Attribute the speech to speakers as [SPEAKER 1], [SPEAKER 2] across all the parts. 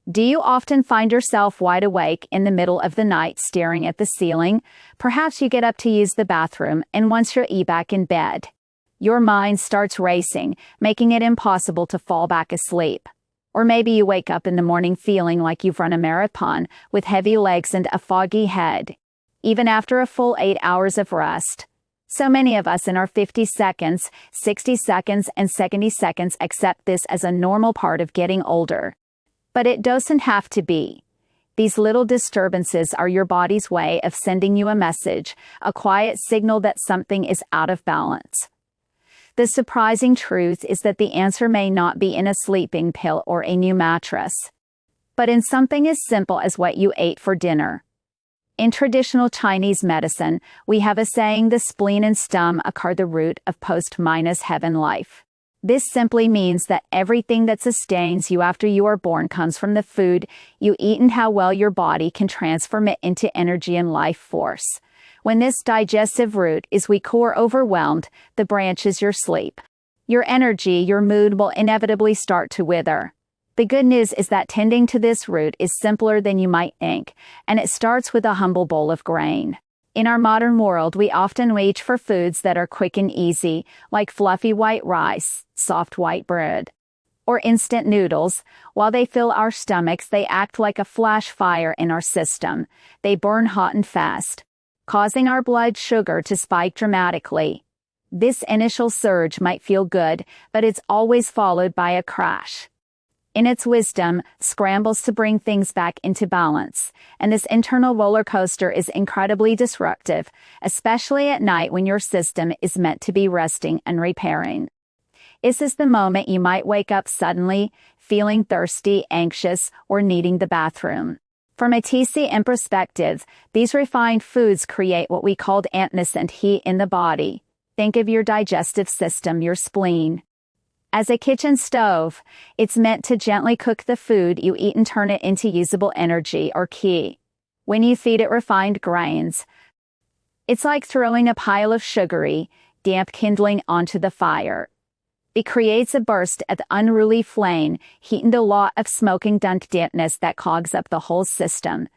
[SPEAKER 1] Do you often find yourself wide awake in the middle of the night staring at the ceiling? Perhaps you get up to use the bathroom, and once you're back in bed, your mind starts racing, making it impossible to fall back asleep. Or maybe you wake up in the morning feeling like you've run a marathon, with heavy legs and a foggy head, even after a full 8 hours of rest. So many of us in our 50 seconds, 60 seconds, and 70 seconds accept this as a normal part of getting older. But it doesn't have to be. These little disturbances are your body's way of sending you a message, a quiet signal that something is out of balance. The surprising truth is that the answer may not be in a sleeping pill or a new mattress, but in something as simple as what you ate for dinner. In traditional Chinese medicine, we have a saying, the spleen and stomach are the root of post-heaven life. This simply means that everything that sustains you after you are born comes from the food you eat and how well your body can transform it into energy and life force. When this digestive root is weak or overwhelmed, the branch is your sleep. Your energy, your mood will inevitably start to wither. The good news is that tending to this root is simpler than you might think, and it starts with a humble bowl of grain. In our modern world, we often reach for foods that are quick and easy, like fluffy white rice, soft white bread, or instant noodles. While they fill our stomachs, they act like a flash fire in our system. They burn hot and fast, causing our blood sugar to spike dramatically. This initial surge might feel good, but it's always followed by a crash. In its wisdom, scrambles to bring things back into balance, and this internal roller coaster is incredibly disruptive, especially at night when your system is meant to be resting and repairing. This is the moment you might wake up suddenly, feeling thirsty, anxious, or needing the bathroom. From a TCM perspective, these refined foods create what we call antinascent heat in the body. Think of your digestive system, your spleen, as a kitchen stove. It's meant to gently cook the food you eat and turn it into usable energy or qi. When you feed it refined grains, it's like throwing a pile of sugary, damp kindling onto the fire. It creates a burst of the unruly flame, heating the lot of smoking dampness that clogs up the whole system.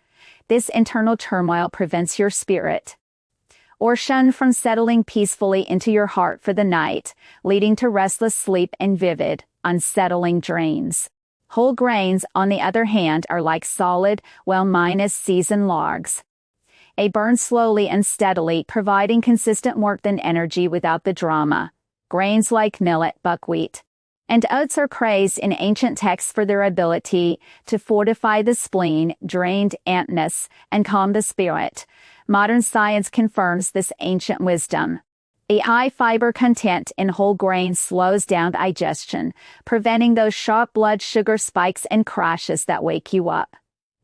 [SPEAKER 1] This internal turmoil prevents your spirit or shun from settling peacefully into your heart for the night, leading to restless sleep and vivid, unsettling dreams. Whole grains, on the other hand, are like solid, well-seasoned logs. They burn slowly and steadily, providing consistent warmth and energy without the drama. Grains like millet, buckwheat, and oats are praised in ancient texts for their ability to fortify the spleen, drain dampness, and calm the spirit. Modern science confirms this ancient wisdom. A high fiber content in whole grains slows down digestion, preventing those sharp blood sugar spikes and crashes that wake you up.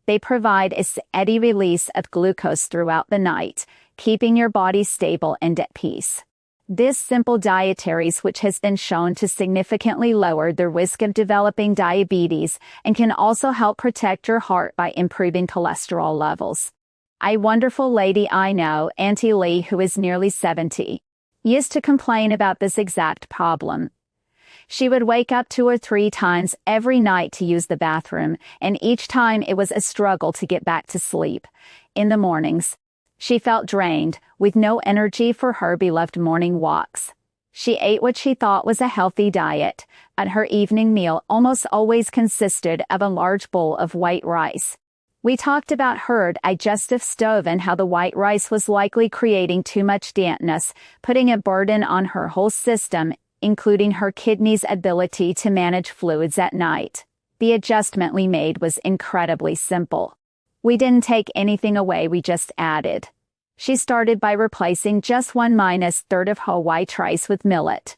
[SPEAKER 1] They provide a steady release of glucose throughout the night, keeping your body stable and at peace. This simple dietary switch has been shown to significantly lower the risk of developing diabetes and can also help protect your heart by improving cholesterol levels. A wonderful lady I know, Auntie Lee, who is nearly 70, used to complain about this exact problem. She would wake up 2 or 3 times every night to use the bathroom, and each time it was a struggle to get back to sleep. In the mornings, she felt drained, with no energy for her beloved morning walks. She ate what she thought was a healthy diet, and her evening meal almost always consisted of a large bowl of white rice. We talked about her digestive stove and how the white rice was likely creating too much dampness, putting a burden on her whole system, including her kidneys' ability to manage fluids at night. The adjustment we made was incredibly simple. We didn't take anything away, we just added. She started by replacing just 1-3 of whole white rice with millet.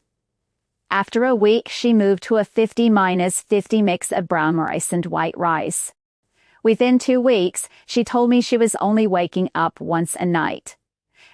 [SPEAKER 1] After a week, she moved to a 50-50 mix of brown rice and white rice. Within 2 weeks, she told me she was only waking up once a night.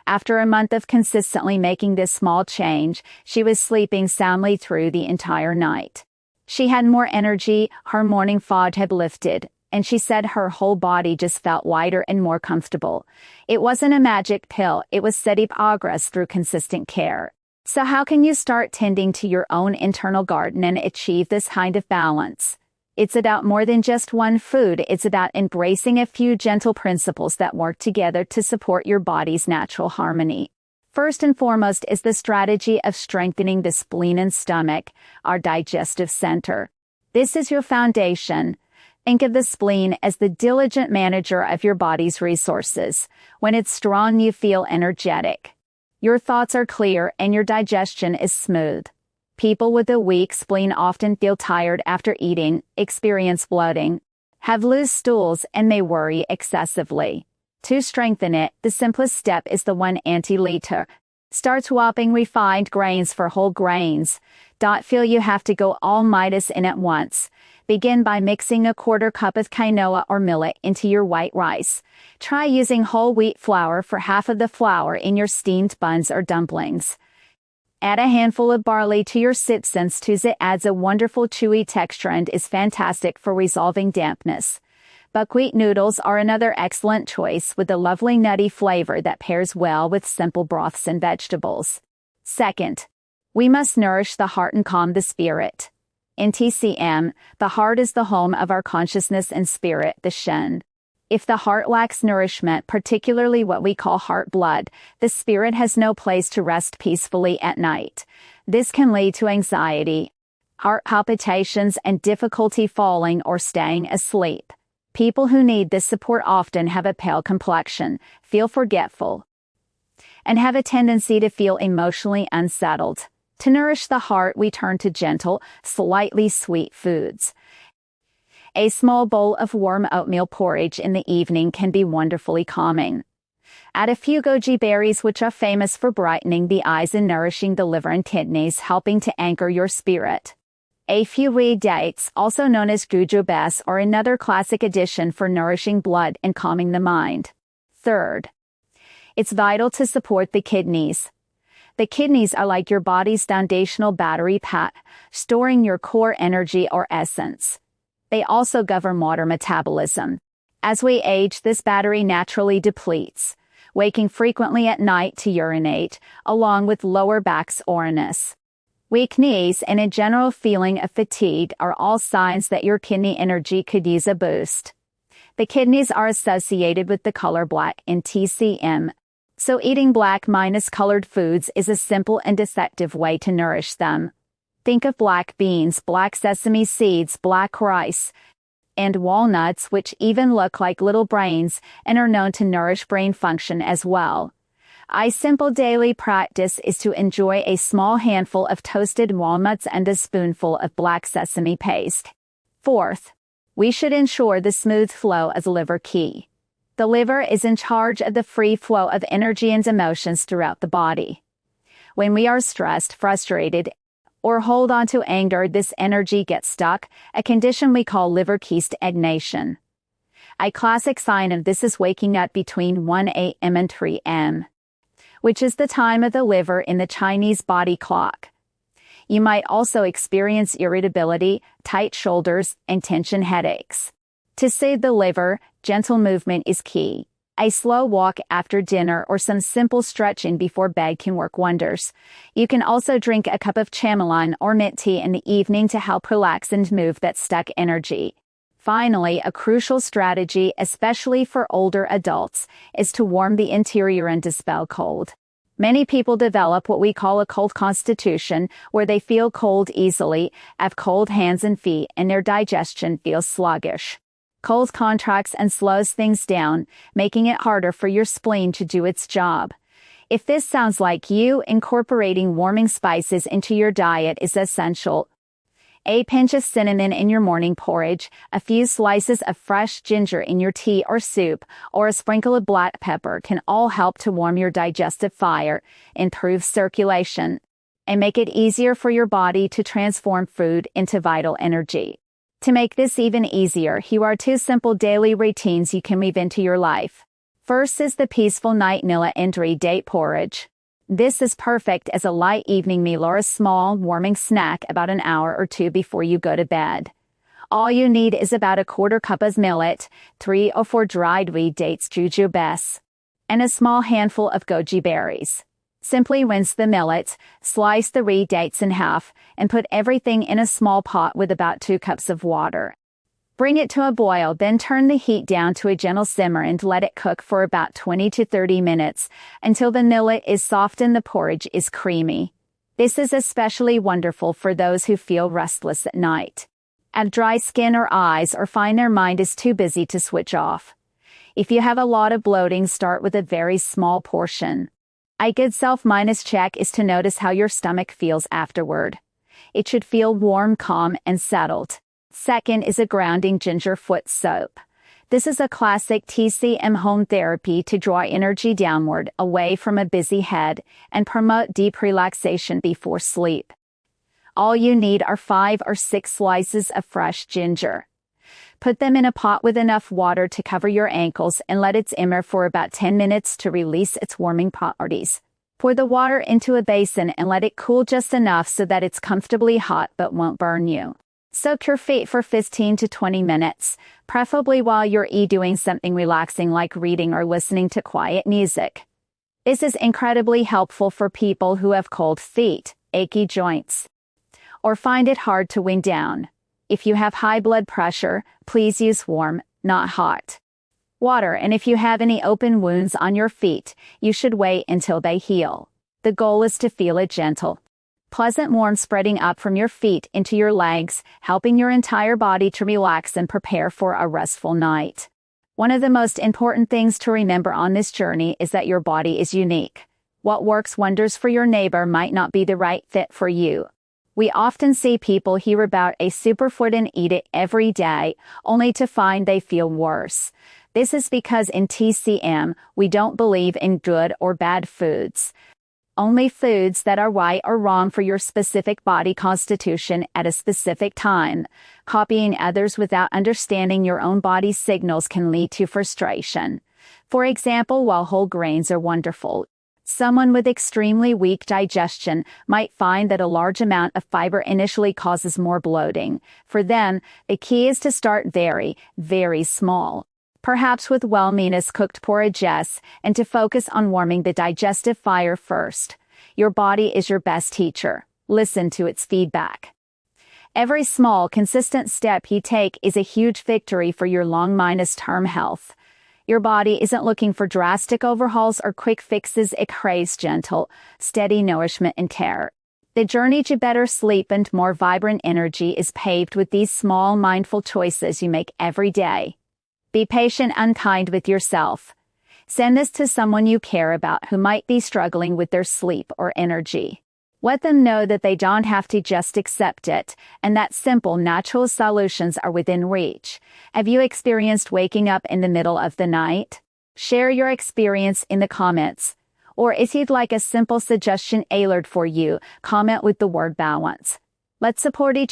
[SPEAKER 1] After a month of consistently making this small change, she was sleeping soundly through the entire night. She had more energy, her morning fog had lifted, and she said her whole body just felt lighter and more comfortable. It wasn't a magic pill, it was steady progress through consistent care. So how can you start tending to your own internal garden and achieve this kind of balance? It's about more than just one food. It's about embracing a few gentle principles that work together to support your body's natural harmony. First and foremost is the strategy of strengthening the spleen and stomach, our digestive center. This is your foundation. Think of the spleen as the diligent manager of your body's resources. When it's strong, you feel energetic. Your thoughts are clear and your digestion is smooth. People with a weak spleen often feel tired after eating, experience bloating, have loose stools, and may worry excessively. To strengthen it, the simplest step is the 1 anti-liter. Start swapping refined grains for whole grains. Don't feel you have to go all Midas in at once. Begin by mixing a 1/4 cup of quinoa or millet into your white rice. Try using whole wheat flour for half of the flour in your steamed buns or dumplings. Add a handful of barley to your soup since it adds a wonderful chewy texture and is fantastic for resolving dampness. Buckwheat noodles are another excellent choice with a lovely nutty flavor that pairs well with simple broths and vegetables. Second, we must nourish the heart and calm the spirit. In TCM, the heart is the home of our consciousness and spirit, the Shen. If the heart lacks nourishment, particularly what we call heart blood, the spirit has no place to rest peacefully at night. This can lead to anxiety, heart palpitations, and difficulty falling or staying asleep. People who need this support often have a pale complexion, feel forgetful, and have a tendency to feel emotionally unsettled. To nourish the heart, we turn to gentle, slightly sweet foods. A small bowl of warm oatmeal porridge in the evening can be wonderfully calming. Add a few goji berries, which are famous for brightening the eyes and nourishing the liver and kidneys, helping to anchor your spirit. A few wheat dates, also known as jujubes, are another classic addition for nourishing blood and calming the mind. Third, it's vital to support the kidneys. The kidneys are like your body's foundational battery pack, storing your core energy or essence. They also govern water metabolism. As we age, this battery naturally depletes, waking frequently at night to urinate, along with lower back soreness. Weak knees and a general feeling of fatigue are all signs that your kidney energy could use a boost. The kidneys are associated with the color black in TCM, so eating black-colored foods is a simple and effective way to nourish them. Think of black beans, black sesame seeds, black rice, and walnuts, which even look like little brains and are known to nourish brain function as well. A simple daily practice is to enjoy a small handful of toasted walnuts and a spoonful of black sesame paste. Fourth, we should ensure the smooth flow of the liver key. The liver is in charge of the free flow of energy and emotions throughout the body. When we are stressed, frustrated, or hold on to anger, this energy gets stuck, a condition we call liver key stagnation. A classic sign of this is waking up between 1 a.m. and 3 a.m., which is the time of the liver in the Chinese body clock. You might also experience irritability, tight shoulders, and tension headaches. To soothe the liver, gentle movement is key. A slow walk after dinner or some simple stretching before bed can work wonders. You can also drink a cup of chamomile or mint tea in the evening to help relax and move that stuck energy. Finally, a crucial strategy, especially for older adults, is to warm the interior and dispel cold. Many people develop what we call a cold constitution, where they feel cold easily, have cold hands and feet, and their digestion feels sluggish. Cold contracts and slows things down, making it harder for your spleen to do its job. If this sounds like you, incorporating warming spices into your diet is essential. A pinch of cinnamon in your morning porridge, a few slices of fresh ginger in your tea or soup, or a sprinkle of black pepper can all help to warm your digestive fire, improve circulation, and make it easier for your body to transform food into vital energy. To make this even easier, here are 2 simple daily routines you can weave into your life. First is the peaceful night millet and date porridge. This is perfect as a light evening meal or a small, warming snack about an hour or 2 before you go to bed. All you need is about a 1/4 cup of millet, 3 or 4 dried wheat dates jujubes, and a small handful of goji berries. Simply rinse the millet, slice the wheat dates in half, and put everything in a small pot with about 2 cups of water. Bring it to a boil, then turn the heat down to a gentle simmer and let it cook for about 20 to 30 minutes until the millet is soft and the porridge is creamy. This is especially wonderful for those who feel restless at night, have dry skin or eyes, or find their mind is too busy to switch off. If you have a lot of bloating, start with a very small portion. A good self-check is to notice how your stomach feels afterward. It should feel warm, calm, and settled. Second is a grounding ginger foot soap. This is a classic TCM home therapy to draw energy downward, away from a busy head, and promote deep relaxation before sleep. All you need are 5 or 6 slices of fresh ginger. Put them in a pot with enough water to cover your ankles and let it simmer for about 10 minutes to release its warming properties. Pour the water into a basin and let it cool just enough so that it's comfortably hot but won't burn you. Soak your feet for 15 to 20 minutes, preferably while you're doing something relaxing like reading or listening to quiet music. This is incredibly helpful for people who have cold feet, achy joints, or find it hard to wind down. If you have high blood pressure, please use warm, not hot water, and if you have any open wounds on your feet, you should wait until they heal. The goal is to feel a gentle, pleasant warmth spreading up from your feet into your legs, helping your entire body to relax and prepare for a restful night. One of the most important things to remember on this journey is that your body is unique. What works wonders for your neighbor might not be the right fit for you. We often see people hear about a superfood and eat it every day, only to find they feel worse. This is because in TCM, we don't believe in good or bad foods. Only foods that are right or wrong for your specific body constitution at a specific time. Copying others without understanding your own body's signals can lead to frustration. For example, while whole grains are wonderful, someone with extremely weak digestion might find that a large amount of fiber initially causes more bloating. For them, the key is to start very, very small, perhaps with well-meaning cooked porridges, and to focus on warming the digestive fire first. Your body is your best teacher. Listen to its feedback. Every small, consistent step you take is a huge victory for your long-term health. Your body isn't looking for drastic overhauls or quick fixes, it craves gentle, steady nourishment and care. The journey to better sleep and more vibrant energy is paved with these small, mindful choices you make every day. Be patient and kind with yourself. Send this to someone you care about who might be struggling with their sleep or energy. Let them know that they don't have to just accept it, and that simple, natural solutions are within reach. Have you experienced waking up in the middle of the night? Share your experience in the comments. Or if you'd like a simple suggestion tailored for you, comment with the word balance. Let's support each other.